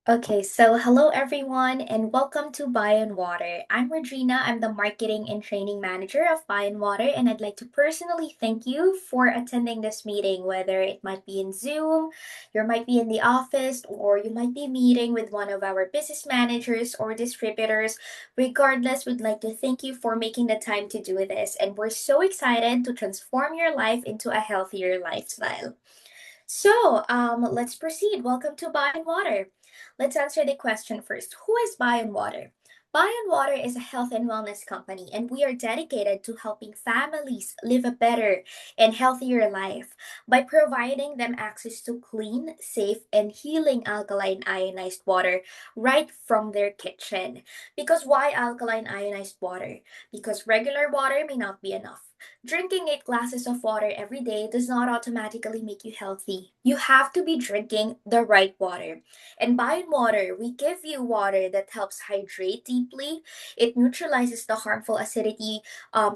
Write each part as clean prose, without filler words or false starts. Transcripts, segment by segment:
Okay, so hello everyone and welcome to BioNwater. I'm Regina. I'm the marketing and training manager of BioNwater, and I'd like to personally thank you for attending this meeting, whether it might be in Zoom, you might be in the office, or you might be meeting with one of our business managers or distributors. Regardless, we'd like to thank you for making the time to do this, and we're so excited to transform your life into a healthier lifestyle. Let's proceed. Welcome to BioNwater. Let's answer the question first. Who is BioNwater? BioNwater is a health and wellness company, and we are dedicated to helping families live a better and healthier life by providing them access to clean, safe, and healing alkaline ionized water right from their kitchen. Because why alkaline ionized water? Because regular water may not be enough. Drinking 8 glasses of water every day does not automatically make you healthy. You have to be drinking the right water. And by water, we give you water that helps hydrate deeply. It neutralizes the harmful acidity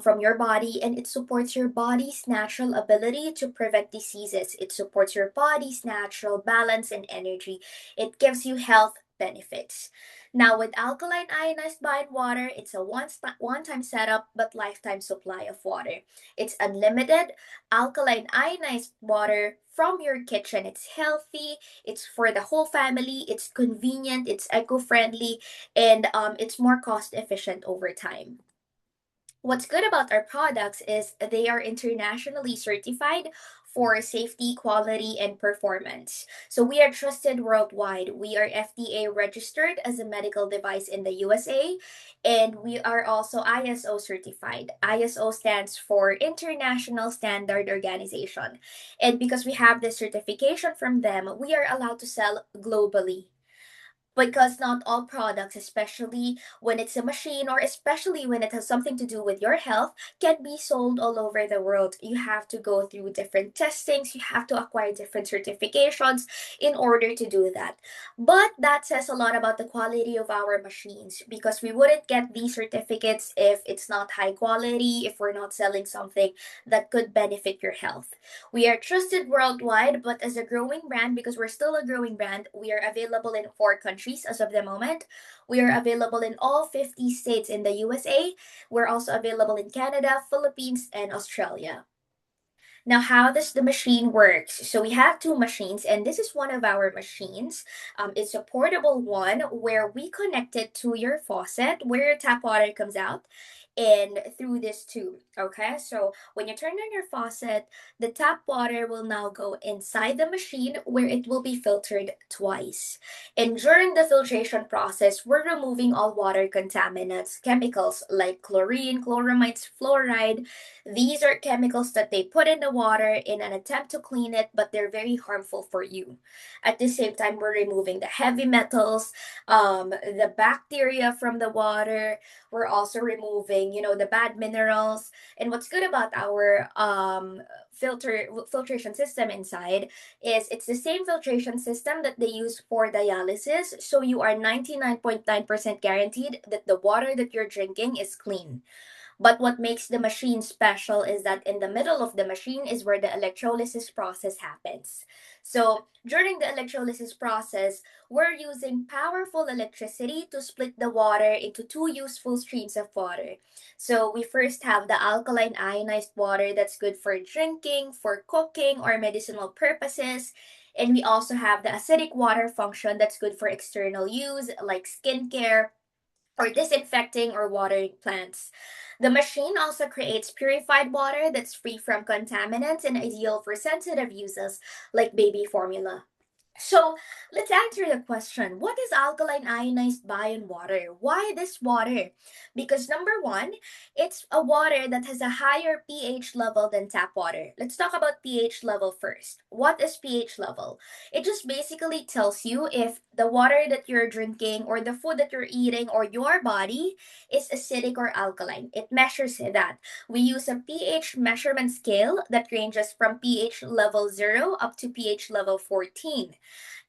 from your body, and it supports your body's natural ability to prevent diseases. It supports your body's natural balance and energy. It gives you health benefits. Now, with alkaline ionized bind water, it's a one-time setup but lifetime supply of water. It's unlimited alkaline ionized water from your kitchen. It's healthy, it's for the whole family, it's convenient, it's eco-friendly, and it's more cost efficient over time. What's good about our products is they are internationally certified for safety, quality, and performance. So we are trusted worldwide. We are FDA registered as a medical device in the USA, and we are also ISO certified. ISO stands for International Standard Organization. And because we have this certification from them, we are allowed to sell globally, because not all products, especially when it's a machine or especially when it has something to do with your health, can be sold all over the world. You have to go through different testings, you have to acquire different certifications in order to do that. But that says a lot about the quality of our machines, because we wouldn't get these certificates if it's not high quality, if we're not selling something that could benefit your health. We are trusted worldwide, but as a growing brand, because we're still a growing brand, we are available in 4 countries as of the moment. We are available in all 50 states in the USA. We're also available in Canada, Philippines, and Australia. Now, how does the machine work? So we have two machines, and this is one of our machines. It's a portable one where we connect it to your faucet where your tap water comes out and through this tube. Okay, so when you turn on your faucet, the tap water will now go inside the machine where it will be filtered twice. And during the filtration process, we're removing all water contaminants, chemicals like chlorine, chloramides, fluoride. These are chemicals that they put in the water in an attempt to clean it, but they're very harmful for you. At the same time, we're removing the heavy metals, the bacteria from the water. We're also removing, the bad minerals. And what's good about our filtration system inside is it's the same filtration system that they use for dialysis. So you are 99.9% guaranteed that the water that you're drinking is clean. But what makes the machine special is that in the middle of the machine is where the electrolysis process happens. So during the electrolysis process, we're using powerful electricity to split the water into two useful streams of water. So we first have the alkaline ionized water that's good for drinking, for cooking, or medicinal purposes. And we also have the acidic water function that's good for external use like skincare, or disinfecting or watering plants. The machine also creates purified water that's free from contaminants and ideal for sensitive uses like baby formula. So let's answer the question, what is alkaline ionized BioNwater? Why this water? Because number one, it's a water that has a higher pH level than tap water. Let's talk about pH level first. What is pH level? It just basically tells you if the water that you're drinking or the food that you're eating or your body is acidic or alkaline. It measures that. We use a pH measurement scale that ranges from pH level 0 up to pH level 14.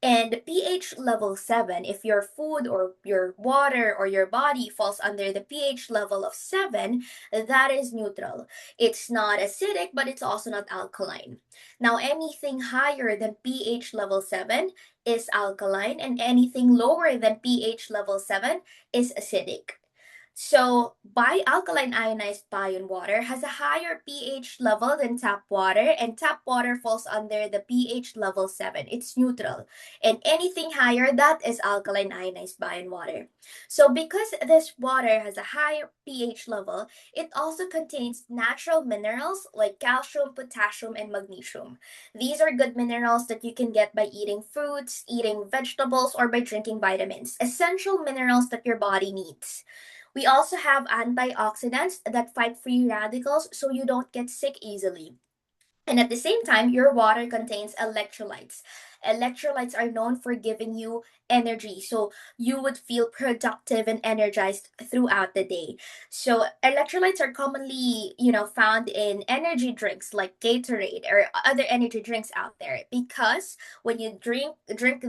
And pH level 7, if your food or your water or your body falls under the pH level of 7, that is neutral. It's not acidic, but it's also not alkaline. Now, anything higher than pH level 7 is alkaline, and anything lower than pH level 7 is acidic. So, alkaline ionized BioNwater has a higher pH level than tap water, and tap water falls under the pH level 7. It's neutral. And anything higher, that is alkaline ionized BioNwater. So, because this water has a higher pH level, it also contains natural minerals like calcium, potassium, and magnesium. These are good minerals that you can get by eating fruits, eating vegetables, or by drinking vitamins, essential minerals that your body needs. We also have antioxidants that fight free radicals so you don't get sick easily. And at the same time, your water contains electrolytes. Electrolytes are known for giving you energy, so you would feel productive and energized throughout the day. So electrolytes are commonly, found in energy drinks like Gatorade or other energy drinks out there because when you drink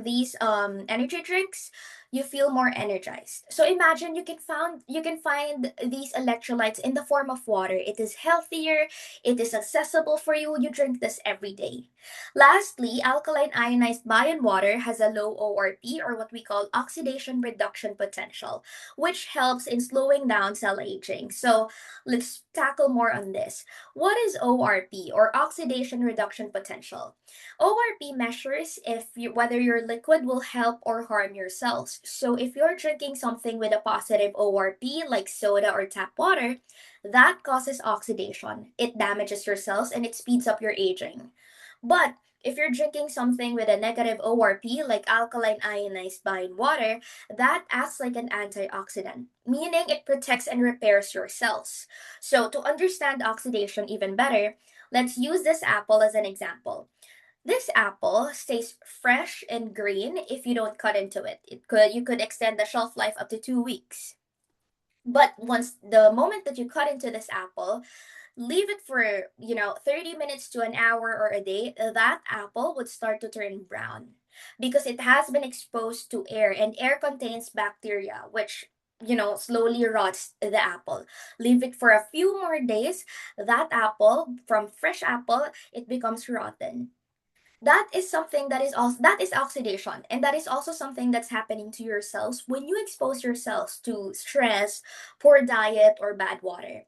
these energy drinks, you feel more energized. So imagine you can find these electrolytes in the form of water. It is healthier, it is accessible for you. You drink this every day. Lastly, alkaline ionized BioNwater has a low ORP, or what we call oxidation reduction potential, which helps in slowing down cell aging. So let's tackle more on this. What is ORP, or oxidation reduction potential? ORP measures whether your liquid will help or harm your cells. So if you're drinking something with a positive ORP like soda or tap water, that causes oxidation. It damages your cells and it speeds up your aging. But if you're drinking something with a negative ORP, like alkaline ionized BioNwater, that acts like an antioxidant, meaning it protects and repairs your cells. So, to understand oxidation even better, let's use this apple as an example. This apple stays fresh and green if you don't cut into it. You could extend the shelf life up to 2 weeks. But once the moment that you cut into this apple, leave it for 30 minutes to an hour or a day, that apple would start to turn brown because it has been exposed to air, and air contains bacteria which slowly rots the apple. Leave it for a few more days, that apple, from fresh apple, it becomes rotten. That is oxidation, and that is also something that's happening to your cells when you expose your cells to stress, poor diet, or bad water.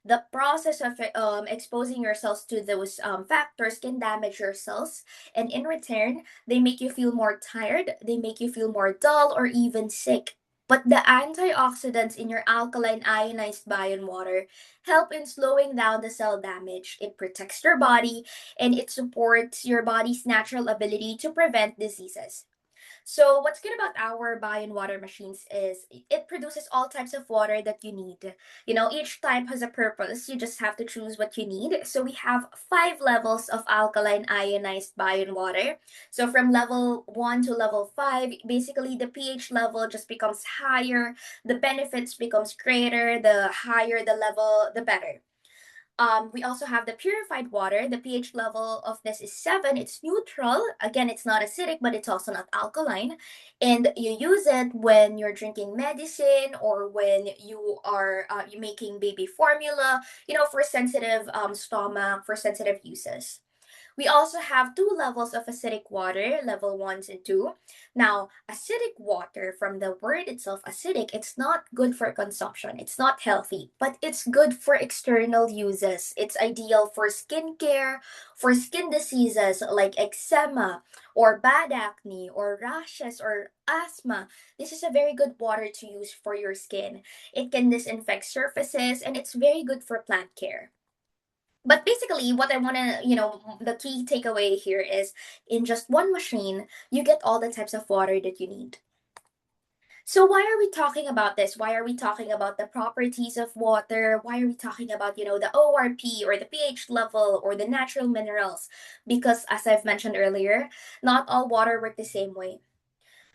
The process of exposing yourselves to those factors can damage your cells, and in return, they make you feel more tired, they make you feel more dull, or even sick. But the antioxidants in your alkaline ionized BioNwater help in slowing down the cell damage. It protects your body, and it supports your body's natural ability to prevent diseases. So what's good about our BioNwater machines is it produces all types of water that you need. Each type has a purpose. You just have to choose what you need. So we have 5 levels of alkaline ionized BioNwater. So from level 1 to level 5, basically the pH level just becomes higher, the benefits becomes greater, the higher the level, the better. We also have the purified water. The pH level of this is 7. It's neutral. Again, it's not acidic, but it's also not alkaline. And you use it when you're drinking medicine or when you making baby formula, for sensitive stomach, for sensitive uses. We also have 2 levels of acidic water, level 1 and 2. Now, acidic water, from the word itself, acidic, it's not good for consumption. It's not healthy, but it's good for external uses. It's ideal for skincare, for skin diseases like eczema or bad acne or rashes or asthma. This is a very good water to use for your skin. It can disinfect surfaces, and it's very good for plant care. But basically, what I want to, the key takeaway here is in just one machine, you get all the types of water that you need. So, why are we talking about this? Why are we talking about the properties of water? Why are we talking about, the ORP or the pH level or the natural minerals? Because, as I've mentioned earlier, not all water work the same way.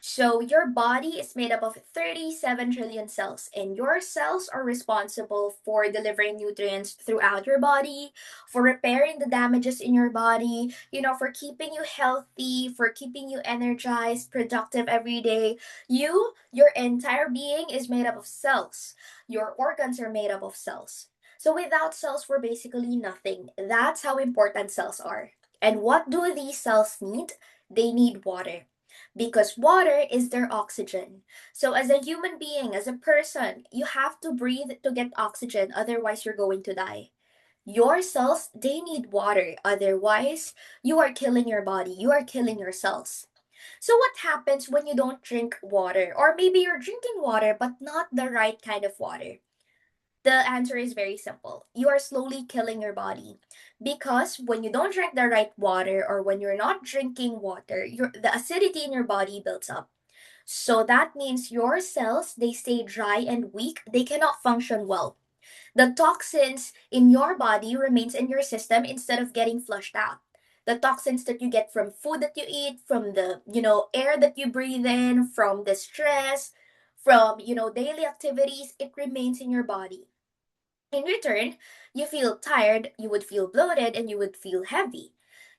So your body is made up of 37 trillion cells, and your cells are responsible for delivering nutrients throughout your body, for repairing the damages in your body, for keeping you healthy, for keeping you energized, productive every day. Your entire being is made up of cells. Your organs are made up of cells. So without cells, we're basically nothing. That's how important cells are. And what do these cells need? They need water, because water is their oxygen. So, as a human being, as a person, you have to breathe to get oxygen, otherwise, you're going to die. Your cells, they need water, otherwise, you are killing your body, you are killing your cells. So, what happens when you don't drink water? Or maybe you're drinking water, but not the right kind of water? The answer is very simple. You are slowly killing your body. Because when you don't drink the right water, or when you're not drinking water, the acidity in your body builds up. So that means your cells, they stay dry and weak. They cannot function well. The toxins in your body remains in your system instead of getting flushed out. The toxins that you get from food that you eat, from the, air that you breathe in, from the stress, from, daily activities, it remains in your body. In return, you feel tired, you would feel bloated, and you would feel heavy.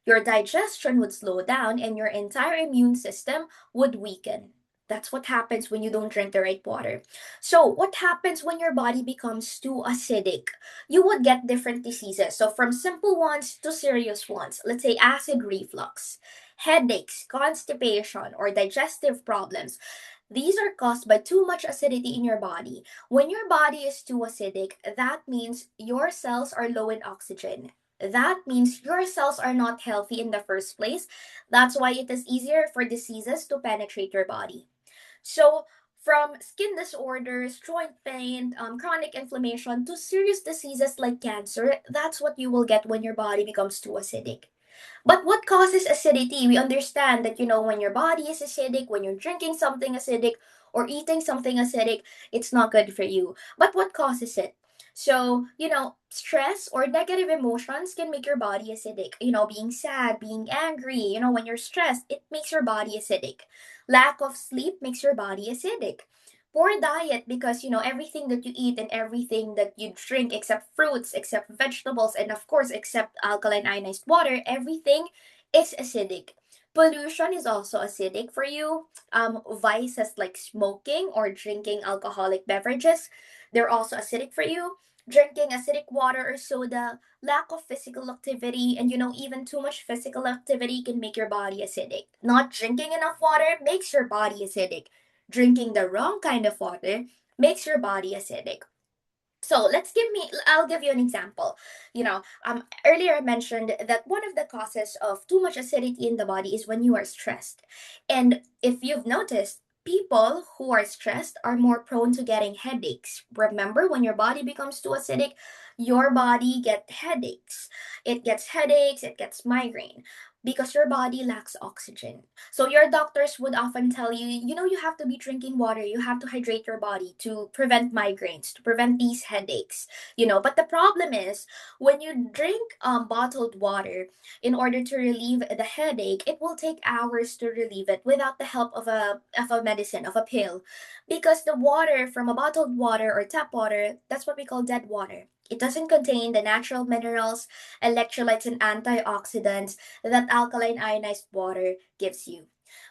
Your digestion would slow down, and your entire immune system would weaken. That's what happens when you don't drink the right water. So, what happens when your body becomes too acidic? You would get different diseases. So, from simple ones to serious ones, let's say acid reflux, headaches, constipation, or digestive problems. These are caused by too much acidity in your body. When your body is too acidic, that means your cells are low in oxygen. That means your cells are not healthy in the first place. That's why it is easier for diseases to penetrate your body. So, from skin disorders, joint pain, chronic inflammation, to serious diseases like cancer, that's what you will get when your body becomes too acidic. But what causes acidity? We understand that, when your body is acidic, when you're drinking something acidic or eating something acidic, it's not good for you. But what causes it? So, stress or negative emotions can make your body acidic. Being sad, being angry, when you're stressed, it makes your body acidic. Lack of sleep makes your body acidic. Poor diet, because everything that you eat and everything that you drink, except fruits, except vegetables, and of course except alkaline ionized water, everything is acidic. Pollution is also acidic for you. Vices like smoking or drinking alcoholic beverages, they're also acidic for you. Drinking acidic water or soda, lack of physical activity, and even too much physical activity can make your body acidic. Not drinking enough water makes your body acidic. Drinking the wrong kind of water makes your body acidic. So I'll give you an example. Earlier I mentioned that one of the causes of too much acidity in the body is when you are stressed. And if you've noticed, people who are stressed are more prone to getting headaches. Remember, when your body becomes too acidic, your body gets headaches. It gets headaches, it gets migraine because your body lacks oxygen. So your doctors would often tell you, you have to be drinking water, you have to hydrate your body to prevent migraines, to prevent these headaches. But the problem is, when you drink bottled water in order to relieve the headache, it will take hours to relieve it without the help of a medicine, of a pill, because the water from a bottled water or tap water, that's what we call dead water. It doesn't contain the natural minerals, electrolytes, and antioxidants that alkaline ionized water gives you.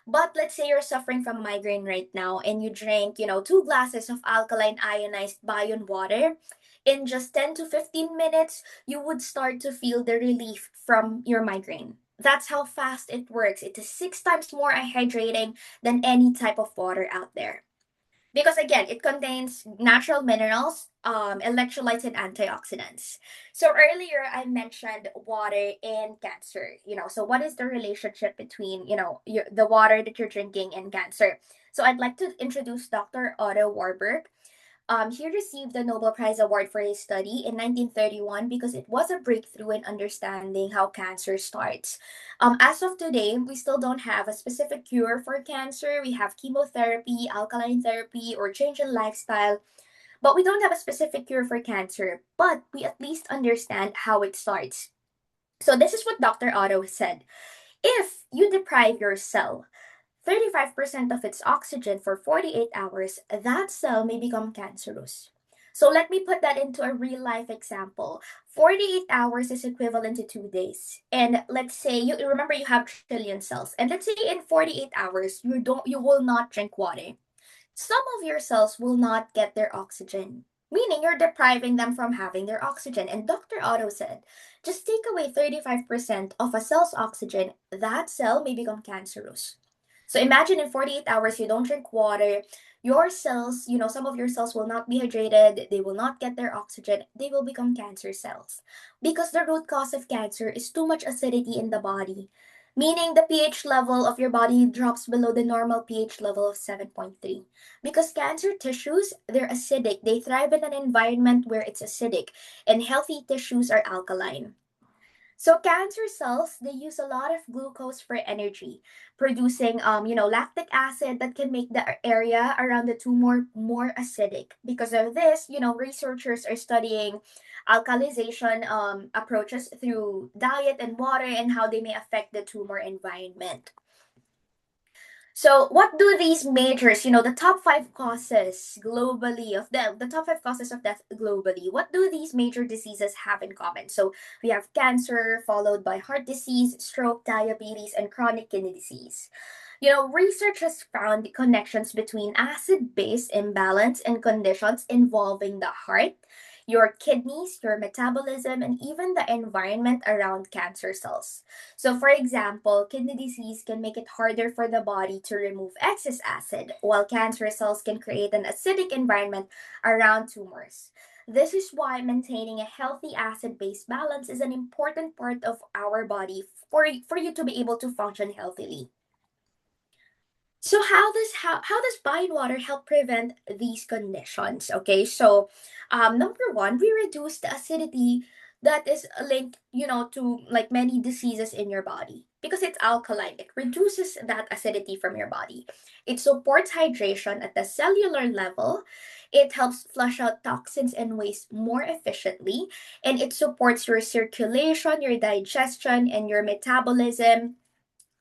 But let's say you're suffering from migraine right now and you drink, 2 glasses of alkaline ionized BioNwater. In just 10 to 15 minutes, you would start to feel the relief from your migraine. That's how fast it works. It is 6 times more hydrating than any type of water out there, because again, it contains natural minerals, electrolytes, and antioxidants. So earlier I mentioned water and cancer. So what is the relationship between the water that you're drinking and cancer? So I'd like to introduce Dr. Otto Warburg. He received the Nobel Prize Award for his study in 1931 because it was a breakthrough in understanding how cancer starts. As of today, we still don't have a specific cure for cancer. We have chemotherapy, alkaline therapy, or change in lifestyle, but we don't have a specific cure for cancer. But we at least understand how it starts. So, this is what Dr. Otto said. If you deprive your cell 35% of its oxygen for 48 hours, that cell may become cancerous. So let me put that into a real life example. 48 hours is equivalent to 2 days. And let's say you remember you have trillion cells. And let's say in 48 hours you will not drink water. Some of your cells will not get their oxygen, meaning you're depriving them from having their oxygen. And Dr. Otto said, just take away 35% of a cell's oxygen, that cell may become cancerous. So imagine in 48 hours you don't drink water, your cells, some of your cells will not be hydrated, they will not get their oxygen, they will become cancer cells. Because the root cause of cancer is too much acidity in the body, meaning the pH level of your body drops below the normal pH level of 7.3. Because cancer tissues, they're acidic. They thrive in an environment where it's acidic, and healthy tissues are alkaline. So cancer cells, they use a lot of glucose for energy, producing lactic acid that can make the area around the tumor more acidic. Because of this, researchers are studying alkalization approaches through diet and water and how they may affect the tumor environment. So, what do these majors, the top five causes globally of death, the top five causes of death globally, what do these major diseases have in common? So, we have cancer, followed by heart disease, stroke, diabetes, and chronic kidney disease. Research has found connections between acid base imbalance and conditions involving the heart, your kidneys, your metabolism, and even the environment around cancer cells. So, for example, kidney disease can make it harder for the body to remove excess acid, while cancer cells can create an acidic environment around tumors. This is why maintaining a healthy acid base balance is an important part of our body for you to be able to function healthily. So how does BioNwater help prevent these conditions? Okay, so number one, we reduce the acidity that is linked, to like many diseases in your body because it's alkaline. It reduces that acidity from your body. It supports hydration at the cellular level. It helps flush out toxins and waste more efficiently, and it supports your circulation, your digestion, and your metabolism,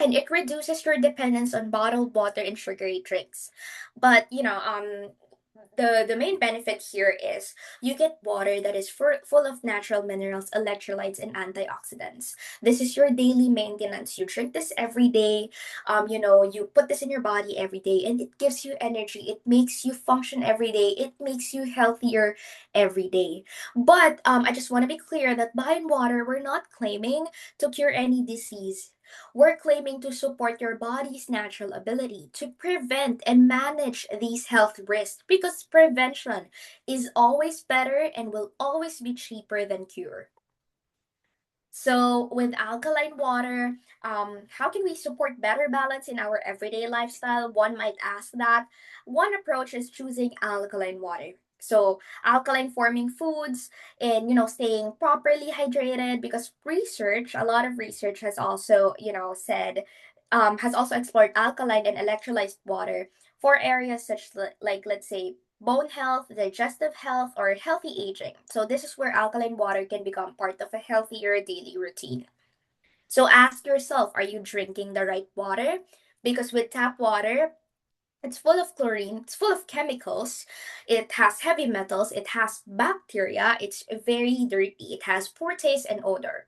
and it reduces your dependence on bottled water and sugary drinks. But the main benefit here is you get water that is full of natural minerals, electrolytes, and antioxidants. This is your daily maintenance. You drink this every day. You put this in your body every day, and it gives you energy. It makes you function every day. It makes you healthier every day. But I just want to be clear that by water, we're not claiming to cure any disease. We're claiming to support your body's natural ability to prevent and manage these health risks because prevention is always better and will always be cheaper than cure. So, with alkaline water, how can we support better balance in our everyday lifestyle? One might ask that. One approach is choosing alkaline water. So, alkaline forming foods and, staying properly hydrated because a lot of research has also, has also explored alkaline and electrolyzed water for areas like, let's say, bone health, digestive health, or healthy aging. So, this is where alkaline water can become part of a healthier daily routine. So, ask yourself, are you drinking the right water? Because with tap water, it's full of chlorine, it's full of chemicals, it has heavy metals, it has bacteria, it's very dirty, it has poor taste and odor.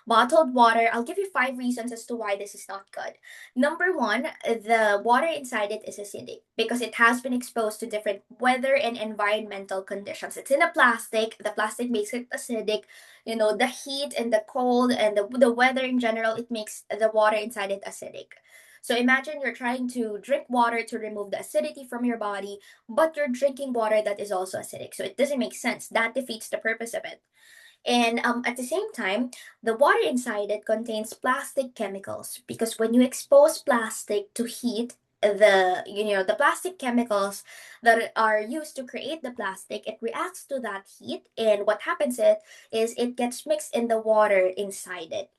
Bottled water, I'll give you five reasons as to why this is not good. Number one, the water inside it is acidic because it has been exposed to different weather and environmental conditions. It's in a plastic, the plastic makes it acidic. The heat and the cold and the weather in general, it makes the water inside it acidic. So imagine you're trying to drink water to remove the acidity from your body, but you're drinking water that is also acidic. So it doesn't make sense. That defeats the purpose of it. And at the same time, the water inside it contains plastic chemicals because when you expose plastic to heat, the plastic chemicals that are used to create the plastic, it reacts to that heat, and what happens is it gets mixed in the water inside it.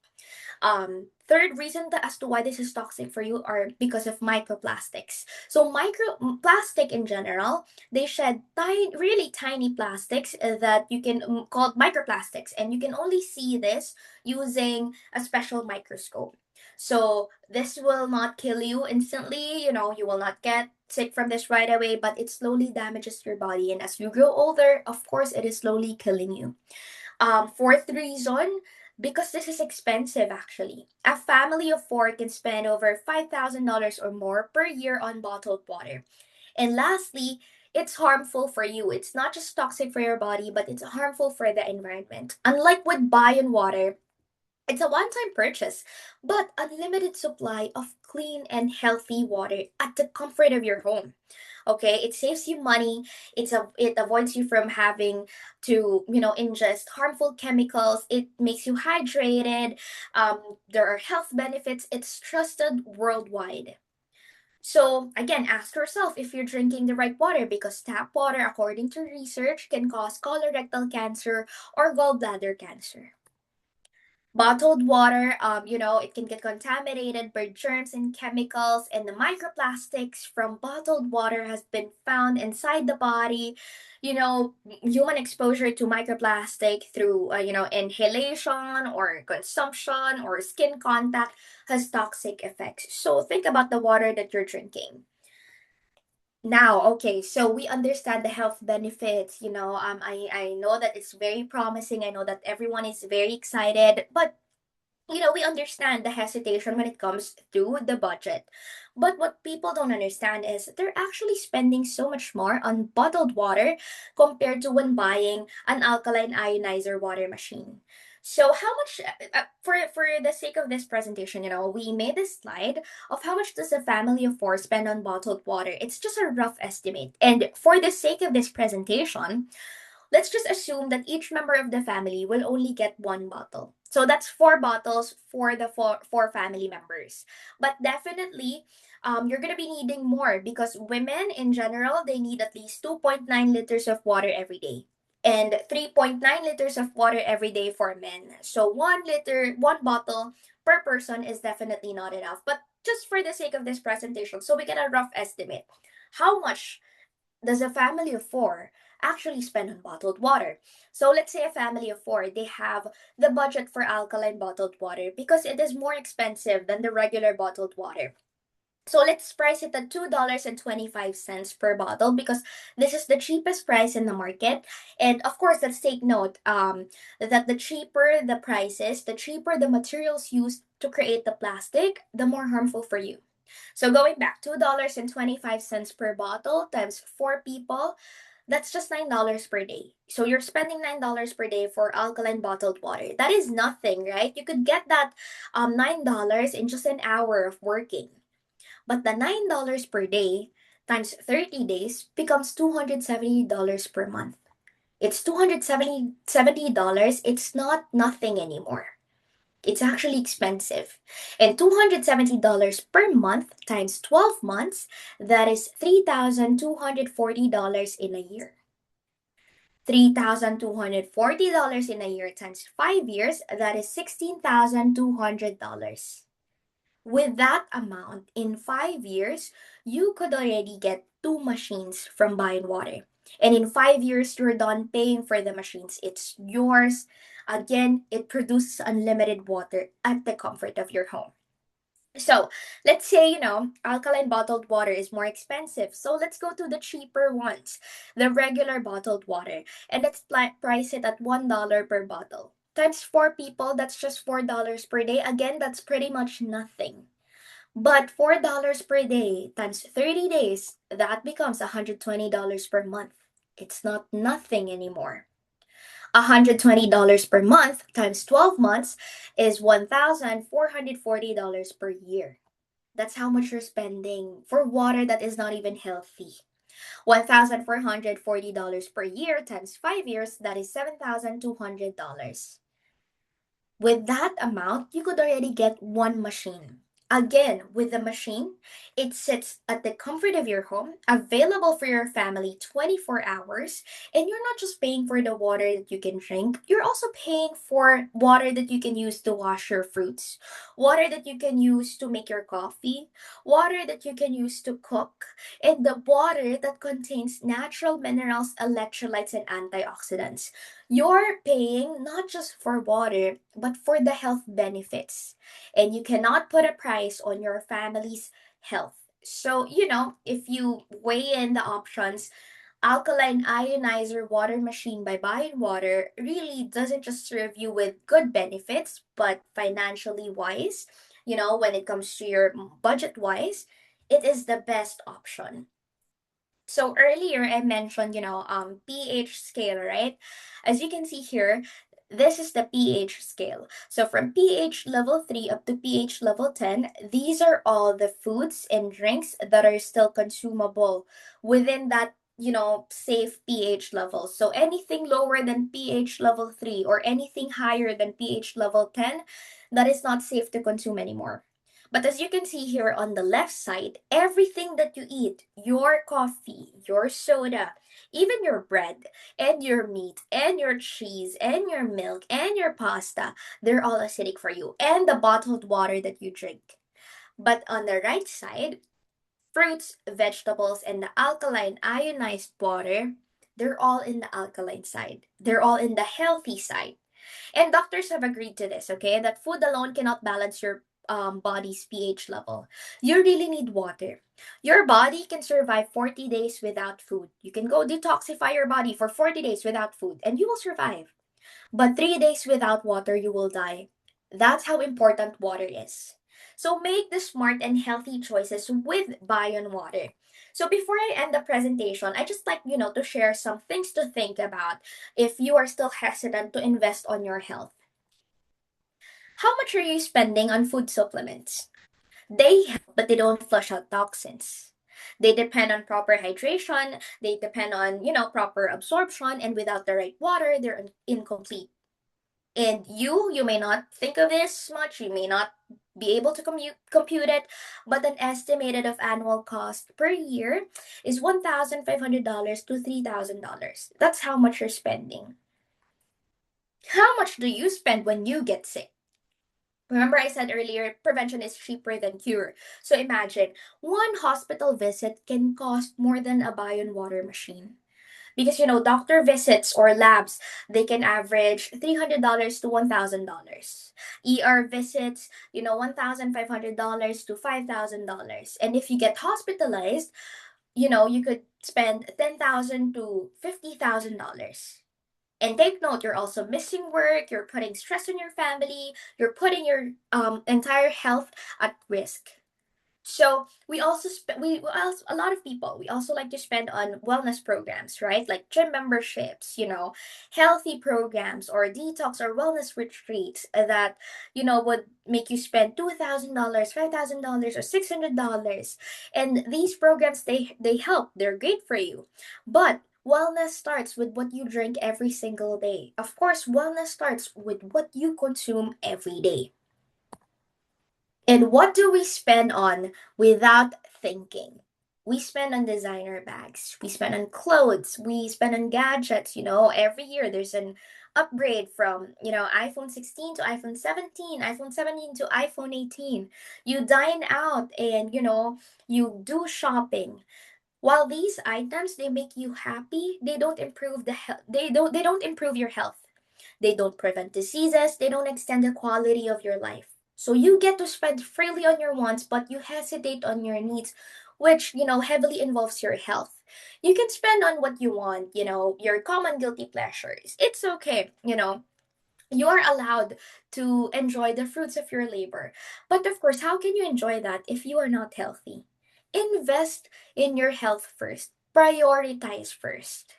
Third reason as to why this is toxic for you are because of microplastics. So microplastic in general, they shed really tiny plastics that you can called microplastics, and you can only see this using a special microscope. So this will not kill you instantly. You will not get sick from this right away, but it slowly damages your body, and as you grow older, of course, it is slowly killing you. Fourth reason, because this is expensive actually. A family of four can spend over $5,000 or more per year on bottled water. And lastly, it's harmful for you. It's not just toxic for your body, but it's harmful for the environment. Unlike with BioNwater, it's a one-time purchase, but unlimited supply of clean and healthy water at the comfort of your home. Okay, it saves you money. It avoids you from having to ingest harmful chemicals. It makes you hydrated. There are health benefits. It's trusted worldwide. So again, ask yourself if you're drinking the right water, because tap water, according to research, can cause colorectal cancer or gallbladder cancer. Bottled water, it can get contaminated by germs and chemicals, and the microplastics from bottled water has been found inside the body. Human exposure to microplastic through inhalation or consumption or skin contact has toxic effects. So think about the water that you're drinking. Now, okay, so we understand the health benefits. I know that it's very promising. I know that everyone is very excited, but we understand the hesitation when it comes to the budget. But what people don't understand is they're actually spending so much more on bottled water compared to when buying an alkaline ionizer water machine. So how much for the sake of this presentation, we made this slide of how much does a family of four spend on bottled water. It's just a rough estimate. And for the sake of this presentation, let's just assume that each member of the family will only get one bottle. So that's four bottles for the four family members. But definitely, you're gonna be needing more, because women in general, they need at least 2.9 liters of water every day, and 3.9 liters of water every day for men. So 1 liter, one bottle per person is definitely not enough. But just for the sake of this presentation, so we get a rough estimate, how much does a family of four actually spend on bottled water? So let's say a family of four, they have the budget for alkaline bottled water because it is more expensive than the regular bottled water. So let's price it at $2.25 per bottle, because this is the cheapest price in the market. And of course, let's take note that the cheaper the prices, the cheaper the materials used to create the plastic, the more harmful for you. So going back, $2.25 per bottle times four people, that's just $9 per day. So you're spending $9 per day for alkaline bottled water. That is nothing, right? You could get that $9 in just an hour of working. But the $9 per day times 30 days becomes $270 per month. It's $270. It's not nothing anymore. It's actually expensive. And $270 per month times 12 months, that is $3,240 in a year. $3,240 in a year times 5 years, that is $16,200. With that amount, in 5 years, you could already get two machines from BioNwater. And in 5 years, you're done paying for the machines. It's yours. Again, it produces unlimited water at the comfort of your home. So let's say, alkaline bottled water is more expensive. So let's go to the cheaper ones, the regular bottled water. And let's price it at $1 per bottle. Times four people, that's just $4 per day. Again, that's pretty much nothing. But $4 per day times 30 days, that becomes $120 per month. It's not nothing anymore. $120 per month times 12 months is $1,440 per year. That's how much you're spending for water that is not even healthy. $1,440 per year times 5 years, that is $7,200. With that amount, you could already get one machine. Again, with the machine, it sits at the comfort of your home, available for your family 24 hours. And you're not just paying for the water that you can drink, you're also paying for water that you can use to wash your fruits, water that you can use to make your coffee, water that you can use to cook, and the water that contains natural minerals, electrolytes, and antioxidants. You're paying not just for water, but for the health benefits, and you cannot put a price on your family's health. So, if you weigh in the options, Alkaline Ionizer water machine by BioNwater really doesn't just serve you with good benefits, but financially wise, when it comes to your budget wise, it is the best option. So earlier I mentioned, pH scale, right? As you can see here, this is the pH scale. So from pH level 3 up to pH level 10, these are all the foods and drinks that are still consumable within that, safe pH level. So anything lower than pH level 3 or anything higher than pH level 10, that is not safe to consume anymore. But as you can see here on the left side, everything that you eat, your coffee, your soda, even your bread, and your meat, and your cheese, and your milk, and your pasta, they're all acidic for you, and the bottled water that you drink. But on the right side, fruits, vegetables, and the alkaline ionized water, they're all in the alkaline side. They're all in the healthy side. And doctors have agreed to this, okay? That food alone cannot balance your body's pH level. You really need water. Your body can survive 40 days without food. You can go detoxify your body for 40 days without food and you will survive. But 3 days without water, you will die. That's how important water is. So make the smart and healthy choices with BioNwater. So before I end the presentation, I just like, to share some things to think about if you are still hesitant to invest on your health. How much are you spending on food supplements? They help, but they don't flush out toxins. They depend on proper hydration, they depend on, proper absorption, and without the right water, they're incomplete. And you may not think of this much, you may not be able to compute it, but an estimated of annual cost per year is $1,500 to $3,000. That's how much you're spending. How much do you spend when you get sick? Remember, I said earlier, prevention is cheaper than cure. So imagine one hospital visit can cost more than a BioNwater machine. Because, doctor visits or labs, they can average $300 to $1,000. ER visits, $1,500 to $5,000. And if you get hospitalized, you could spend $10,000 to $50,000. And take note, you're also missing work, you're putting stress on your family, you're putting your entire health at risk. So we also a lot of people we also like to spend on wellness programs, right? Like gym memberships, healthy programs or detox or wellness retreats that would make you spend $2,000, $5,000, or $600. And these programs they help. They're great for you, but wellness starts with what you drink every single day. Of course, wellness starts with what you consume every day. And what do we spend on without thinking? We spend on designer bags, we spend on clothes, we spend on gadgets. Every year there's an upgrade from, iPhone 16 to iPhone 17, iPhone 17 to iPhone 18. You dine out and, you do shopping. While these items they make you happy, they don't improve the health. They don't improve your health. They don't prevent diseases, they don't extend the quality of your life. So you get to spend freely on your wants, but you hesitate on your needs, which, heavily involves your health. You can spend on what you want, your common guilty pleasures. It's okay, you are allowed to enjoy the fruits of your labor. But of course, how can you enjoy that if you are not healthy? Invest in your health first. Prioritize first.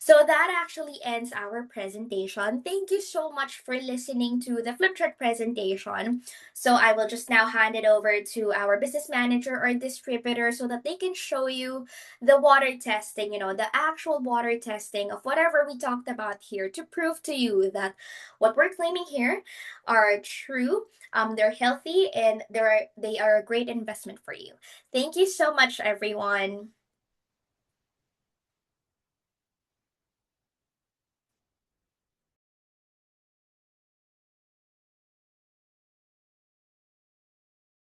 So that actually ends our presentation. Thank you so much for listening to the flip chart presentation. So I will just now hand it over to our business manager or distributor so that they can show you the water testing, the actual water testing of whatever we talked about here to prove to you that what we're claiming here are true. They're healthy and they are a great investment for you. Thank you so much, everyone.